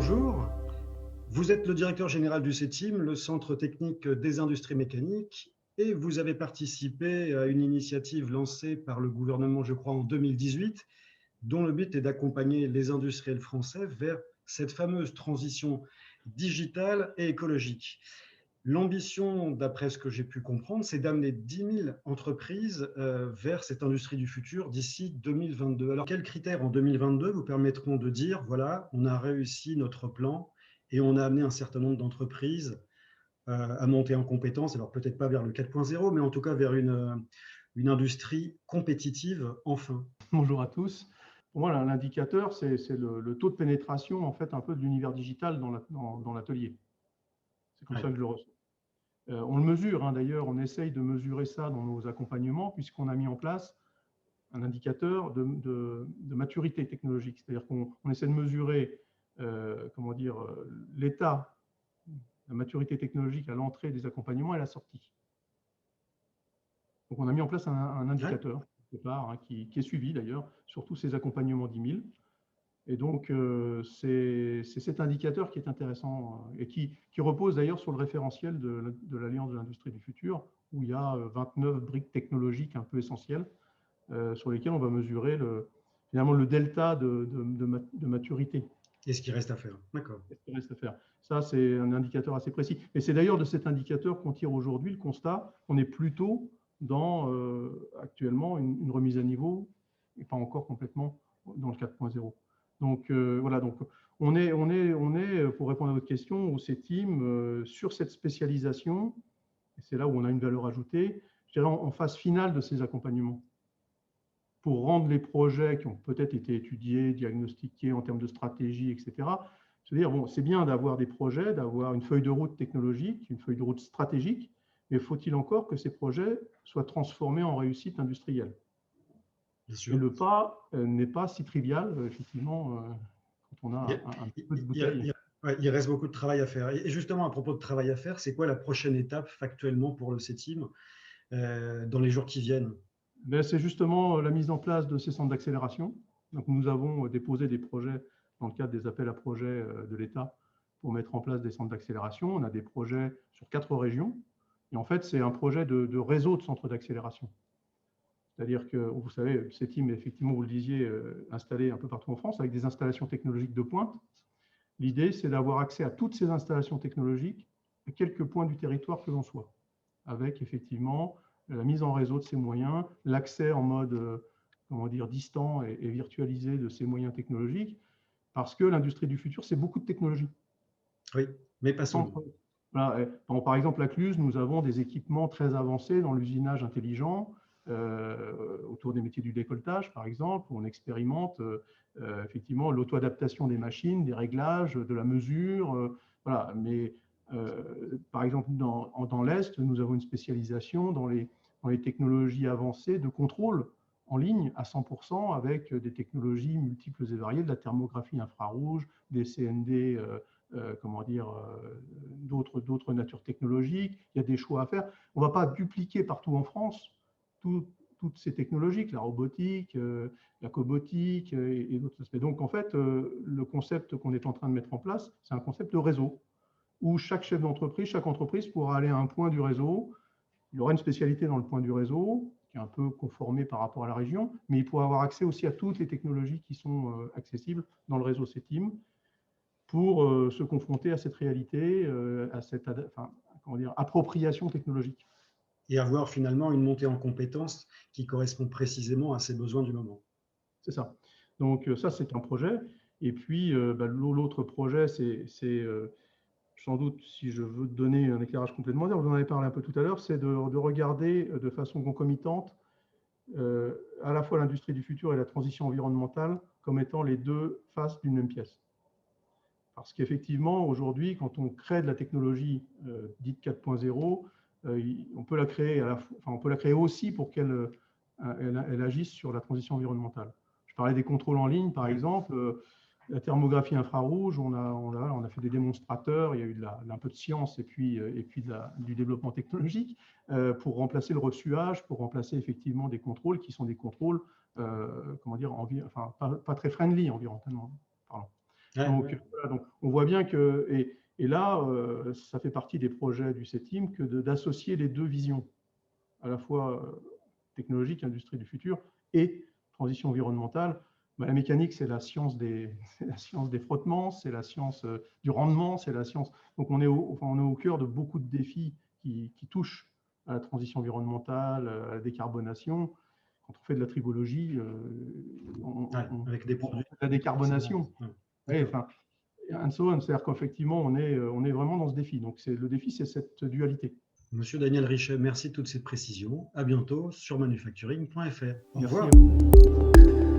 bonjour. Vous êtes le directeur général du CETIM, le Centre technique des industries mécaniques, et vous avez participé à une initiative lancée par le gouvernement, je crois, en 2018, dont le but est d'accompagner les industriels français vers cette fameuse transition digitale et écologique. L'ambition, d'après ce que j'ai pu comprendre, c'est d'amener 10 000 entreprises vers cette industrie du futur d'ici 2022. Alors, quels critères en 2022 vous permettront de dire, voilà, on a réussi notre plan et on a amené un certain nombre d'entreprises à monter en compétences, alors peut-être pas vers le 4.0, mais en tout cas vers une industrie compétitive enfin. Bonjour à tous. Pour moi, l'indicateur, c'est le taux de pénétration en fait un peu de l'univers digital dans l'atelier. C'est comme ça que je le ressens. On le mesure, d'ailleurs, on essaye de mesurer ça dans nos accompagnements puisqu'on a mis en place un indicateur de maturité technologique. C'est-à-dire qu'on essaie de mesurer l'état, la maturité technologique à l'entrée des accompagnements et à la sortie. Donc, on a mis en place un indicateur qui est suivi d'ailleurs sur tous ces accompagnements 10 000. Et donc, c'est cet indicateur qui est intéressant et qui repose d'ailleurs sur le référentiel de l'Alliance de l'industrie du futur, où il y a 29 briques technologiques un peu essentielles sur lesquelles on va mesurer finalement le delta de maturité. Et ce qui reste à faire. D'accord. Ce qui reste à faire. Ça, c'est un indicateur assez précis. Et c'est d'ailleurs de cet indicateur qu'on tire aujourd'hui le constat qu'on est plutôt dans actuellement une remise à niveau, et pas encore complètement dans le 4.0. Donc voilà, donc on est, pour répondre à votre question, au CETIM, sur cette spécialisation, et c'est là où on a une valeur ajoutée, je dirais en phase finale de ces accompagnements, pour rendre les projets qui ont peut-être été étudiés, diagnostiqués en termes de stratégie, etc. C'est-à-dire, bon, c'est bien d'avoir des projets, d'avoir une feuille de route technologique, une feuille de route stratégique, mais faut-il encore que ces projets soient transformés en réussite industrielle? Et le pas n'est pas si trivial, effectivement, quand on a un peu de bouteille. Il reste beaucoup de travail à faire. Et justement, à propos de travail à faire, c'est quoi la prochaine étape factuellement pour le CETIM dans les jours qui viennent? C'est justement la mise en place de ces centres d'accélération. Donc, nous avons déposé des projets dans le cadre des appels à projets de l'État pour mettre en place des centres d'accélération. On a des projets sur 4 régions. Et en fait, c'est un projet de réseau de centres d'accélération. C'est-à-dire que, vous savez, CETIM est effectivement, vous le disiez, installé un peu partout en France avec des installations technologiques de pointe. L'idée, c'est d'avoir accès à toutes ces installations technologiques à quelques points du territoire que l'on soit, avec effectivement la mise en réseau de ces moyens, l'accès en mode distant et virtualisé de ces moyens technologiques, parce que l'industrie du futur, c'est beaucoup de technologie. Oui, mais pas seulement. Voilà. Par exemple, à Cluse, nous avons des équipements très avancés dans l'usinage intelligent, autour des métiers du décolletage, par exemple, où on expérimente effectivement l'auto-adaptation des machines, des réglages, de la mesure. Voilà. Mais par exemple, dans l'Est, nous avons une spécialisation dans les technologies avancées de contrôle en ligne à 100% avec des technologies multiples et variées, de la thermographie infrarouge, des CND, d'autres natures technologiques. Il y a des choix à faire. On ne va pas dupliquer partout en France toutes ces technologies, la robotique, la cobotique et d'autres aspects. Donc, en fait, le concept qu'on est en train de mettre en place, c'est un concept de réseau, où chaque chef d'entreprise, chaque entreprise pourra aller à un point du réseau. Il y aura une spécialité dans le point du réseau, qui est un peu conformée par rapport à la région, mais il pourra avoir accès aussi à toutes les technologies qui sont accessibles dans le réseau CETIM pour se confronter à cette réalité, à cette appropriation technologique. Et avoir finalement une montée en compétences qui correspond précisément à ses besoins du moment. C'est ça. Donc ça, c'est un projet. Et puis, l'autre projet, c'est sans doute, si je veux donner un éclairage complètement, vous en avez parlé un peu tout à l'heure, c'est de regarder de façon concomitante à la fois l'industrie du futur et la transition environnementale comme étant les deux faces d'une même pièce. Parce qu'effectivement, aujourd'hui, quand on crée de la technologie dite 4.0, on peut la créer on peut la créer aussi pour qu'elle agisse sur la transition environnementale. Je parlais des contrôles en ligne, par exemple. La thermographie infrarouge, on a fait des démonstrateurs, il y a eu un peu de science et puis du développement technologique pour remplacer le ressuage, pour remplacer effectivement des contrôles qui sont des contrôles, pas très friendly environnementalement parlant. Ouais, Donc, ouais. voilà, donc, on voit bien que, et là, ça fait partie des projets du CETIM que d'associer les deux visions, à la fois technologique, industrie du futur, et transition environnementale. La mécanique, c'est la science c'est la science des frottements, c'est la science du rendement, c'est la science. Donc on est au cœur de beaucoup de défis qui touchent à la transition environnementale, à la décarbonation. Quand on fait de la tribologie, Ouais, avec des on fait produits. de la décarbonation. Ouais, Ouais, d'accord. enfin, and so on. C'est-à-dire qu'effectivement, on est vraiment dans ce défi. Donc le défi, c'est cette dualité. Monsieur Daniel Richet, merci de toutes ces précisions. À bientôt sur manufacturing.fr. Au Merci revoir. à vous.